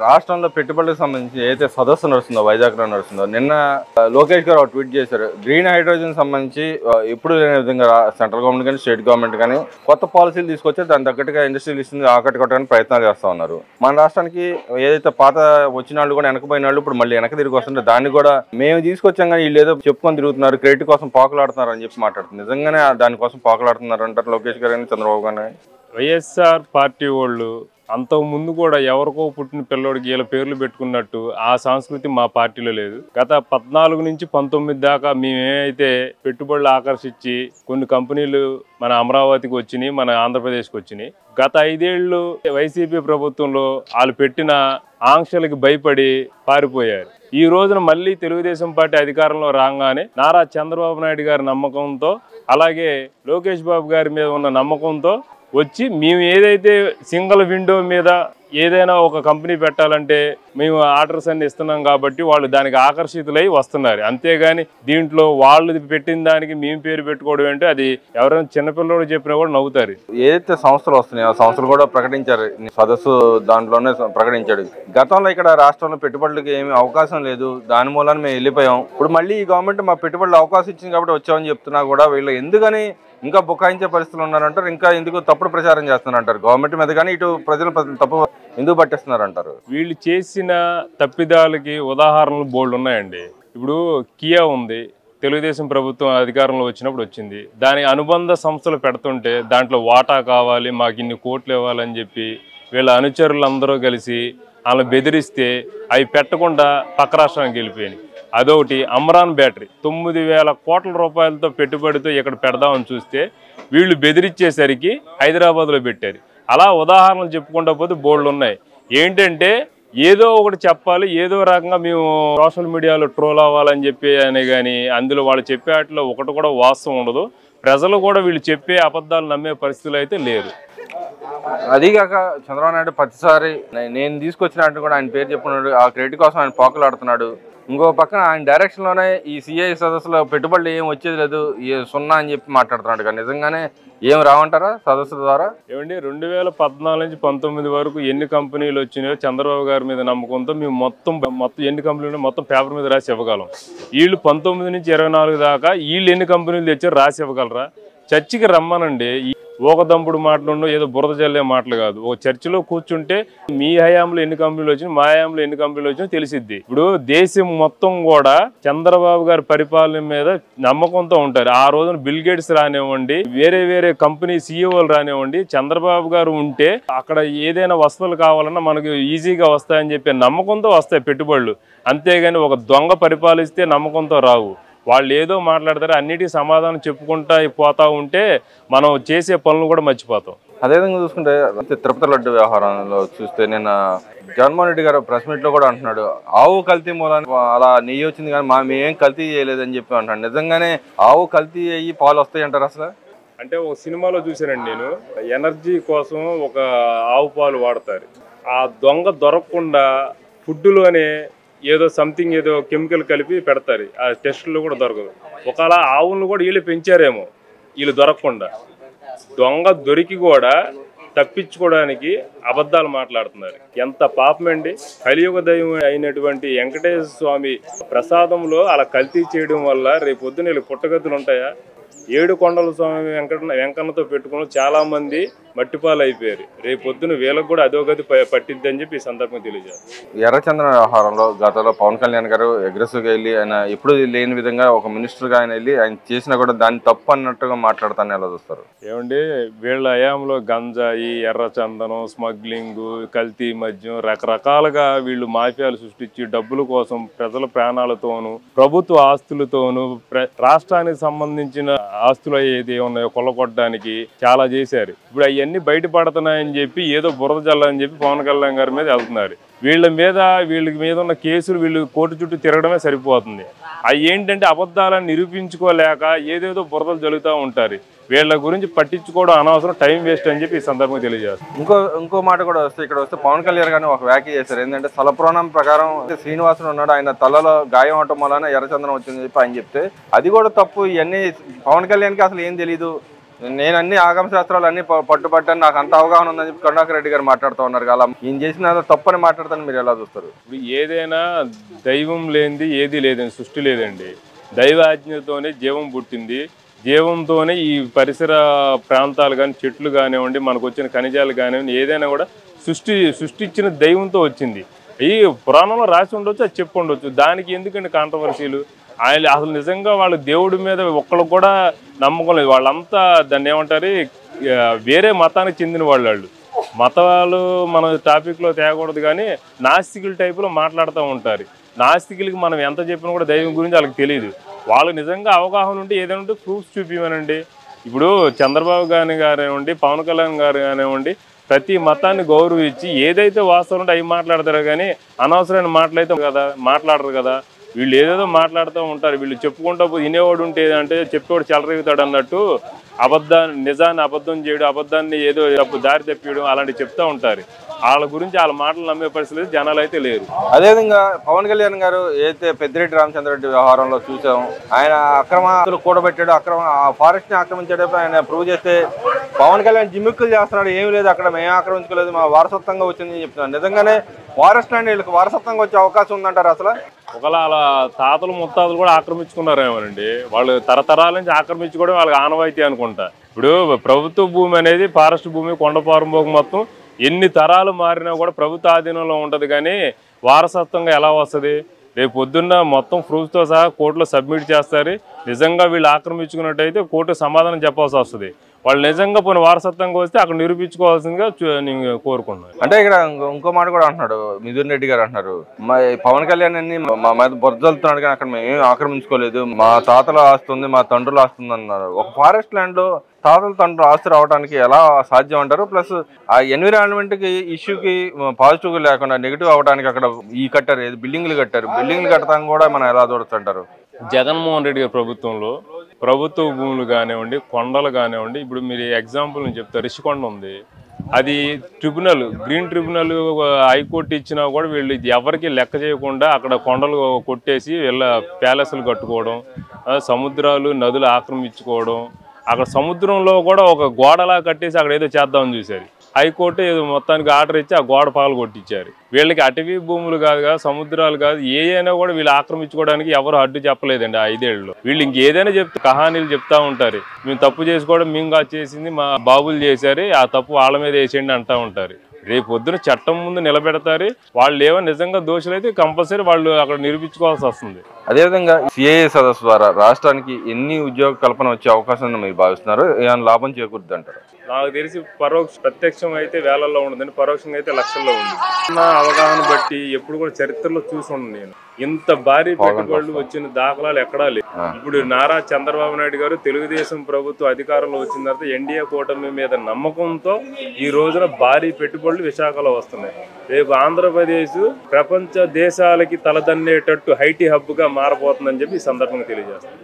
రాష్ట్రంలో పెట్టుబడులకు సంబంధించి ఏదైతే సదస్సు నడుస్తుందో వైజాగ్లో నడుస్తుందో నిన్న లోకేష్ గారు ట్వీట్ చేశారు. గ్రీన్ హైడ్రోజన్ సంబంధించి ఎప్పుడు లేని విధంగా సెంట్రల్ గవర్నమెంట్ కానీ స్టేట్ గవర్నమెంట్ కానీ కొత్త పాలసీలు తీసుకొచ్చి దాని తగ్గట్టుగా ఇండస్ట్రియలిస్ట్ని ఆకట్టుకోవడానికి ప్రయత్నాలు చేస్తూ ఉన్నారు. మన రాష్ట్రానికి ఏదైతే పాత వచ్చిన వాళ్ళు కూడా వెనకపోయిన వాళ్ళు ఇప్పుడు మళ్ళీ వెనక తిరిగి వస్తుంటే దాన్ని కూడా మేము తీసుకొచ్చాం కానీ వీళ్ళు ఏదో చెప్పుకొని తిరుగుతున్నారు, క్రెడిట్ కోసం పాకులాడుతున్నారు అని చెప్పి మాట్లాడుతున్నారు. నిజంగానే దానికోసం పాకులాడుతున్నారు అంటారు లోకేష్ గారు కానీ చంద్రబాబు గారు. వైఎస్ఆర్ పార్టీ వాళ్ళు అంతకు ముందు కూడా ఎవరికో పుట్టిన పిల్లోడికి వీళ్ళ పేర్లు పెట్టుకున్నట్టు ఆ సంస్కృతి మా పార్టీలో లేదు. గత 14 నుంచి 19 దాకా మేమేమైతే పెట్టుబడులు ఆకర్షించి కొన్ని కంపెనీలు మన అమరావతికి వచ్చినాయి, మన ఆంధ్రప్రదేశ్కి వచ్చినాయి. గత 5 ఏళ్ళు వైసీపీ ప్రభుత్వంలో వాళ్ళు పెట్టిన ఆంక్షలకి భయపడి పారిపోయారు. ఈ రోజున మళ్ళీ తెలుగుదేశం పార్టీ అధికారంలో రాగానే నారా చంద్రబాబు నాయుడు గారి నమ్మకంతో అలాగే లోకేష్ బాబు గారి మీద ఉన్న నమ్మకంతో వచ్చి మేము ఏదైతే సింగిల్ విండో మీద ఏదైనా ఒక కంపెనీ పెట్టాలంటే మేము ఆర్డర్స్ అన్ని ఇస్తున్నాం కాబట్టి వాళ్ళు దానికి ఆకర్షితులై వస్తున్నారు. అంతేగాని దీంట్లో వాళ్ళు పెట్టిన దానికి మేము పేరు పెట్టుకోవడం అంటే అది ఎవరైనా చిన్నపిల్లలు చెప్పినా కూడా నవ్వుతారు. ఏదైతే సంస్థలు వస్తున్నాయి ఆ సంస్థలు కూడా ప్రకటించారు, సదస్సు దాంట్లోనే ప్రకటించాడు. గతంలో ఇక్కడ రాష్ట్రంలో పెట్టుబడులకు ఏమి అవకాశం లేదు, దాని మూలాన మేము వెళ్ళిపోయాం. ఇప్పుడు మళ్ళీ ఈ గవర్నమెంట్ మా పెట్టుబడులు అవకాశం ఇచ్చింది కాబట్టి వచ్చామని చెప్తున్నా కూడా వీళ్ళు ఎందుకని ఇంకా బుకాయించే పరిస్థితులు ఉన్నారంటారు. ఇంకా ఎందుకు తప్పుడు ప్రచారం చేస్తున్నారంటారు గవర్నమెంట్ మీద, కానీ ఇటు ప్రజలు తప్పు ఎందుకు పట్టిస్తున్నారంటారు. వీళ్ళు చేసిన తప్పిదాలకి ఉదాహరణలు బోల్డ్ ఉన్నాయండి. ఇప్పుడు కియా ఉంది, తెలుగుదేశం ప్రభుత్వం అధికారంలో వచ్చినప్పుడు వచ్చింది. దాని అనుబంధ సంస్థలు పెడుతుంటే దాంట్లో వాటా కావాలి, మాకు ఇన్ని కోట్లు ఇవ్వాలని చెప్పి వీళ్ళ అనుచరులందరూ కలిసి వాళ్ళని బెదిరిస్తే అవి పెట్టకుండా పక్క రాష్ట్రానికి వెళ్ళిపోయినాయి. అదొకటి. అమరాన్ బ్యాటరీ 9,000 కోట్ల రూపాయలతో పెట్టుబడితో ఇక్కడ పెడదామని చూస్తే వీళ్ళు బెదిరించేసరికి హైదరాబాద్లో పెట్టారు. అలా ఉదాహరణలు చెప్పుకుంటా పోతే బోల్డ్ ఉన్నాయి. ఏంటంటే ఏదో ఒకటి చెప్పాలి, ఏదో రకంగా మేము సోషల్ మీడియాలో ట్రోల్ అవ్వాలని చెప్పి అనే కానీ అందులో వాళ్ళు చెప్పే వాటిలో ఒకటి కూడా వాస్తవం ఉండదు. ప్రజలు కూడా వీళ్ళు చెప్పే అబద్ధాలు నమ్మే పరిస్థితులు అయితే లేరు. అదీగాక చంద్రబాబు నాయుడు ప్రతిసారి నేను తీసుకొచ్చినట్టు కూడా ఆయన పేరు చెప్పుకున్నాడు, ఆ క్రెడిట్ కోసం ఆయన పోకలాడుతున్నాడు. ఇంకో పక్కన ఆయన డైరెక్షన్లోనే ఈ సిఐ సదస్సులో పెట్టుబడులు ఏం వచ్చేది లేదు, సున్నా అని చెప్పి మాట్లాడుతున్నాడు. కానీ నిజంగానే ఏం రావంటారా సదస్సుల ద్వారా? ఏమండి 2014 నుంచి 19 వరకు ఎన్ని కంపెనీలు వచ్చినాయో చంద్రబాబు గారి మీద నమ్మకంతో మేము మొత్తం ఎన్ని కంపెనీలు మొత్తం పేపర్ మీద రాసి ఇవ్వగలం. వీళ్ళు 19 నుంచి 24 దాకా వీళ్ళు ఎన్ని కంపెనీలు తెచ్చారో రాసి ఇవ్వగలరా? చర్చికి రమ్మనండి. ఓకదంపుడు మాటలు ఏదో బురద జల్లే మాటలు కాదు. ఓ చర్చిలో కూర్చుంటే మీ హయాంలో ఎన్ని కంపెనీలు వచ్చినాయి, మా హయాంలో ఎన్ని కంపెనీలు వచ్చినాయో తెలిసిద్ది. ఇప్పుడు దేశం మొత్తం కూడా చంద్రబాబు గారి పరిపాలన మీద నమ్మకంతో ఉంటారు. ఆ రోజున బిల్ గేట్స్ రానివ్వండి, వేరే కంపెనీ సీఈఓలు రానివ్వండి, చంద్రబాబు గారు ఉంటే అక్కడ ఏదైనా వస్తువులు కావాలన్నా మనకు ఈజీగా వస్తాయని చెప్పి నమ్మకంతో వస్తాయి పెట్టుబడులు. అంతేగాని ఒక దొంగ పరిపాలిస్తే నమ్మకంతో రావు. వాళ్ళు ఏదో మాట్లాడతారు, అన్నిటికీ సమాధానం చెప్పుకుంటా పోతా ఉంటే మనం చేసే పనులు కూడా మర్చిపోతాం. అదేవిధంగా చూసుకుంటే తిరుపతి లడ్డు వ్యవహారంలో చూస్తే నిన్న జగన్మోహన్ రెడ్డి గారు ప్రెస్ మీట్లో కూడా అంటున్నాడు, ఆవు కల్తీ మూలానికి అలా నెయ్యి వచ్చింది కానీ మేమేం కల్తీ చేయలేదని చెప్పి అంటున్నాడు. నిజంగానే ఆవు కల్తీ అయ్యి పాలు వస్తాయి అంటారు అసలు? అంటే ఒక సినిమాలో చూసానండి నేను, ఎనర్జీ కోసం ఒక ఆవు పాలు వాడతారు. ఆ దొంగ దొరకకుండా ఫుడ్లోనే ఏదో సంథింగ్ ఏదో కెమికల్ కలిపి పెడతారు. ఆ టెస్టుల్లో కూడా దొరకదు. ఒకవేళ ఆవులను కూడా వీళ్ళు పెంచారేమో వీళ్ళు దొరకకుండా. దొంగ దొరికి కూడా తప్పించుకోవడానికి అబద్ధాలు మాట్లాడుతున్నారు. ఎంత పాపమండి. కలియుగ దైవం అయినటువంటి వెంకటేశ్వర స్వామి ప్రసాదంలో అలా కల్తీ చేయడం వల్ల రేపొద్దున వీళ్ళు పుట్టగతులు ఉంటాయా? 7 కొండల స్వామి వెంకన్నతో పెట్టుకుని చాలా మంది మట్టిపాలు అయిపోయారు. రేపొద్దున వీళ్ళకు కూడా అదో గది పట్టిద్ది అని చెప్పి ఈ సందర్భంగా తెలియజేస్తారు. ఎర్రచందన వ్యవహారంలో గతంలో పవన్ కళ్యాణ్ గారు అగ్రెసివ్గా వెళ్ళి ఆయన ఎప్పుడు లేని విధంగా ఒక మినిస్టర్గా ఆయన వెళ్ళి ఆయన చేసినా కూడా దాన్ని తప్పు అన్నట్టుగా మాట్లాడతాను ఎలా చూస్తారు? ఏమండి వీళ్ళ హయాంలో గంజాయి, ఎర్రచందనం, స్మగ్లింగ్, కల్తీ మద్యం రకరకాలుగా వీళ్ళు మాఫియాలు సృష్టించి డబ్బుల కోసం ప్రజల ప్రాణాలతోనూ ప్రభుత్వ ఆస్తులతోనూ రాష్ట్రానికి సంబంధించిన ఆస్తులు ఏది ఉన్నాయో కొల్లగొట్టడానికి చాలా చేశారు. ఇప్పుడు అవన్నీ బయటపడుతున్నాయని చెప్పి ఏదో బురద జల్లని చెప్పి పవన్ కళ్యాణ్ గారి మీద వెళ్తున్నారు. వీళ్ళ మీద ఉన్న కేసులు వీళ్ళు కోర్టు చుట్టూ తిరగడమే సరిపోతుంది. అవి ఏంటంటే అబద్ధాలను నిరూపించుకోలేక ఏదేదో బురదలు జరుగుతూ ఉంటారు. వీళ్ళ గురించి పట్టించుకోవడం అనవసరం, టైం వేస్ట్ అని చెప్పి ఈ సందర్భంగా తెలియజేస్తారు. ఇంకో మాట కూడా వస్తే ఇక్కడ వస్తే పవన్ కళ్యాణ్ గారిని ఒక వ్యాఖ్య చేశారు. ఏంటంటే స్థలపురాణం ప్రకారం శ్రీనివాసుడు ఉన్నాడు, ఆయన తలలో గాయం అవటం వలన ఎర్రచందనం వచ్చిందని చెప్పి ఆయన చెప్తే అది కూడా తప్పు. ఇవన్నీ పవన్ కళ్యాణ్కి అసలు ఏం తెలీదు, నేను అన్ని ఆగమ శాస్త్రాలు అన్ని పట్టుబట్టాను, నాకు అంత అవగాహన ఉందని చెప్పి కరుణాకర్ రెడ్డి గారు మాట్లాడుతూ ఉన్నారు. అలా ఈయన చేసిన తప్పని మాట్లాడతాను మీరు ఎలా చూస్తారు? ఇప్పుడు ఏదైనా దైవం లేనిది ఏది లేదండి, సృష్టి లేదండి. దైవాజ్ఞతోనే జీవం పుట్టింది, జీవంతోనే ఈ పరిసర ప్రాంతాలు కానీ చెట్లు కానివ్వండి, మనకు వచ్చిన ఖనిజాలు కానివ్వండి, ఏదైనా కూడా సృష్టించిన దైవంతో వచ్చింది. ఈ పురాణంలో రాసి ఉండొచ్చు, అది చెప్పి ఉండొచ్చు. దానికి ఎందుకండి కాంట్రవర్సీలు? ఆయన అసలు నిజంగా వాళ్ళ దేవుడి మీద ఒక్కళ్ళు కూడా నమ్మకం లేదు. వాళ్ళంతా దాన్ని ఏమంటారు, వేరే మతానికి చెందిన వాళ్ళు. మతాలు మన టాపిక్లో తేకూడదు, కానీ నాస్తికుల టైపులో మాట్లాడుతూ ఉంటారు. నాస్తికులకి మనం ఎంత చెప్పినా కూడా దైవం గురించి వాళ్ళకి తెలియదు. వాళ్ళకి నిజంగా అవగాహన ఉంటే ఏదైనా ఉంటే ప్రూఫ్స్ చూపించమనండి. ఇప్పుడు చంద్రబాబు గారిని కానివ్వండి, పవన్ కళ్యాణ్ గారు కానివ్వండి, ప్రతి మతాన్ని గౌరవించి ఏదైతే వాస్తవం ఉంటే అవి మాట్లాడతారు, కానీ అనవసరమైన మాటలైతే మాట్లాడరు కదా. వీళ్ళు ఏదేదో మాట్లాడుతూ ఉంటారు. వీళ్ళు చెప్పుకుంటూ వినేవాడు ఉంటే ఏదంటే చెప్పేవాడు చెలరేగుతాడు అన్నట్టు నిజాన్ని అబద్ధం చేయడం, అబద్ధాన్ని ఏదో దారి తప్పియడం అలాంటివి చెప్తూ ఉంటారు. వాళ్ళ గురించి వాళ్ళ మాటలు నమ్మే పరిస్థితి జనాలు అయితే లేరు. అదేవిధంగా పవన్ కళ్యాణ్ గారు ఏదైతే పెద్దిరెడ్డి రామచంద్రరెడ్డి వ్యవహారంలో చూసాం, ఆయన అక్రమాస్తులు కూడబెట్టాడు, ఫారెస్ట్ ని ఆక్రమించాడు. ఆయన ప్రూవ్ చేస్తే పవన్ కళ్యాణ్ జిమ్మిక్కులు చేస్తున్నాడు, ఏమి లేదు అక్కడ మేము ఆక్రమించుకోలేదు, మా వారసత్వంగా వచ్చిందని చెప్తున్నాను. నిజంగానే ఫారెస్ట్ ల్యాండ్ వీళ్ళకి వారసత్వంగా వచ్చే అవకాశం ఉందంటారు అసలు? ఒకవేళ అలా తాతలు ముత్తాతలు కూడా ఆక్రమించుకున్నారేమోనండి. వాళ్ళు తరతరాల నుంచి ఆక్రమించుకోవడం వాళ్ళకి ఆనవాయితీ అనుకుంటా. ఇప్పుడు ప్రభుత్వ భూమి అనేది ఫారెస్ట్ భూమి, కొండపారంబోకు మొత్తం ఎన్ని తరాలు మారినా కూడా ప్రభుత్వ ఆధీనంలో ఉంటుంది, కానీ వారసత్వంగా ఎలా వస్తుంది? రేపు పొద్దున్న మొత్తం ప్రూఫ్తో సహా కోర్టులో సబ్మిట్ చేస్తారు. నిజంగా వీళ్ళు ఆక్రమించుకున్నట్టయితే కోర్టు సమాధానం చెప్పాల్సి వస్తుంది. వాళ్ళు నిజంగా పోయిన వారసత్వంగా వస్తే అక్కడ నిరూపించుకోవాల్సిందిగా నేను కోరుకున్నాను. అంటే ఇక్కడ ఇంకో మాట కూడా అంటున్నాడు మిథున్ రెడ్డి గారు, అంటున్నారు పవన్ కళ్యాణ్ అన్ని మా మీద బొద్దలుతున్నాడు, కానీ అక్కడ మేము ఆక్రమించుకోలేదు, మా తాతల ఆస్తుంది, మా తండ్రుల ఆస్తుంది అన్నారు. ఒక ఫారెస్ట్ ల్యాండ్ లో తాతల తండ్రులు ఆస్తి రావడానికి ఎలా సాధ్యం అంటారు? ప్లస్ ఆ ఎన్విరాన్మెంట్ కి ఇష్యూకి పాజిటివ్ లేకుండా నెగిటివ్ అవడానికి అక్కడ కట్టారు, బిల్డింగ్లు కట్టారు, బిల్డింగ్లు కట్టడానికి కూడా మనం ఎలా చూడొచ్చు అంటారు? జగన్మోహన్ రెడ్డి గారి ప్రభుత్వంలో ప్రభుత్వ భూములు కానివ్వండి, కొండలు కానివ్వండి, ఇప్పుడు మీరు ఎగ్జాంపుల్ నేను చెప్తాను, రిషికొండ ఉంది, అది ట్రిబ్యునల్, గ్రీన్ ట్రిబ్యునల్ హైకోర్టు ఇచ్చినా కూడా వీళ్ళు ఇది ఎవరికి లెక్క చేయకుండా అక్కడ కొండలు కొట్టేసి వీళ్ళ ప్యాలెస్లు కట్టుకోవడం, సముద్రాలు నదులు ఆక్రమించుకోవడం, అక్కడ సముద్రంలో కూడా ఒక గోడలా కట్టేసి అక్కడ ఏదో చేద్దామని చూశారు. హైకోర్టు ఏదో మొత్తానికి ఆర్డర్ ఇచ్చి ఆ గోడ పాలు కొట్టించారు. వీళ్ళకి అటవీ భూములు కాదు కదా, సముద్రాలు కాదు, ఏదైనా కూడా వీళ్ళు ఆక్రమించుకోవడానికి ఎవరు అడ్డు చెప్పలేదండి ఆ 5 ఏళ్ళలో. వీళ్ళు ఇంకేదైనా కహానీలు చెప్తా ఉంటారు. మేము తప్పు చేసుకోవడం మేము చేసింది మా బాబులు చేశారు, ఆ తప్పు వాళ్ళ మీద వేసేయండి అంటూ ఉంటారు. రేపు పొద్దున చట్టం ముందు నిలబెడతారు. వాళ్ళు ఏమో నిజంగా దోషులైతే కంపల్సరీ వాళ్ళు అక్కడ నిరూపించుకోవాల్సి వస్తుంది. అదేవిధంగా సిఐఏ సదస్సు ద్వారా రాష్ట్రానికి ఎన్ని ఉద్యోగ కల్పన వచ్చే అవకాశం మీరు భావిస్తున్నారు? ఏమైనా లాభం చేకూరుద్ది అంటారు? నాకు తెలిసి ప్రత్యక్షం అయితే వేలల్లో ఉండదండి, పరోక్షంగా అయితే లక్షల్లో ఉంది. నా అవగాహన బట్టి ఎప్పుడు కూడా చరిత్రలో చూసి ఉన్నాను నేను, ఇంత భారీ పెట్టుబడులు వచ్చిన దాఖలాలు ఎక్కడా లేవు. ఇప్పుడు నారా చంద్రబాబు నాయుడు గారు తెలుగుదేశం ప్రభుత్వం అధికారంలో వచ్చిన తర్వాత ఎన్డీఏ కూటమి మీద నమ్మకంతో ఈ రోజున భారీ పెట్టుబడులు విశాఖలో వస్తున్నాయి. రేపు ఆంధ్రప్రదేశ్ ప్రపంచ దేశాలకి తలదన్నేటట్టు ఐటీ హబ్ గా మారబోతుందని చెప్పి ఈ సందర్భంగా తెలియజేస్తాను.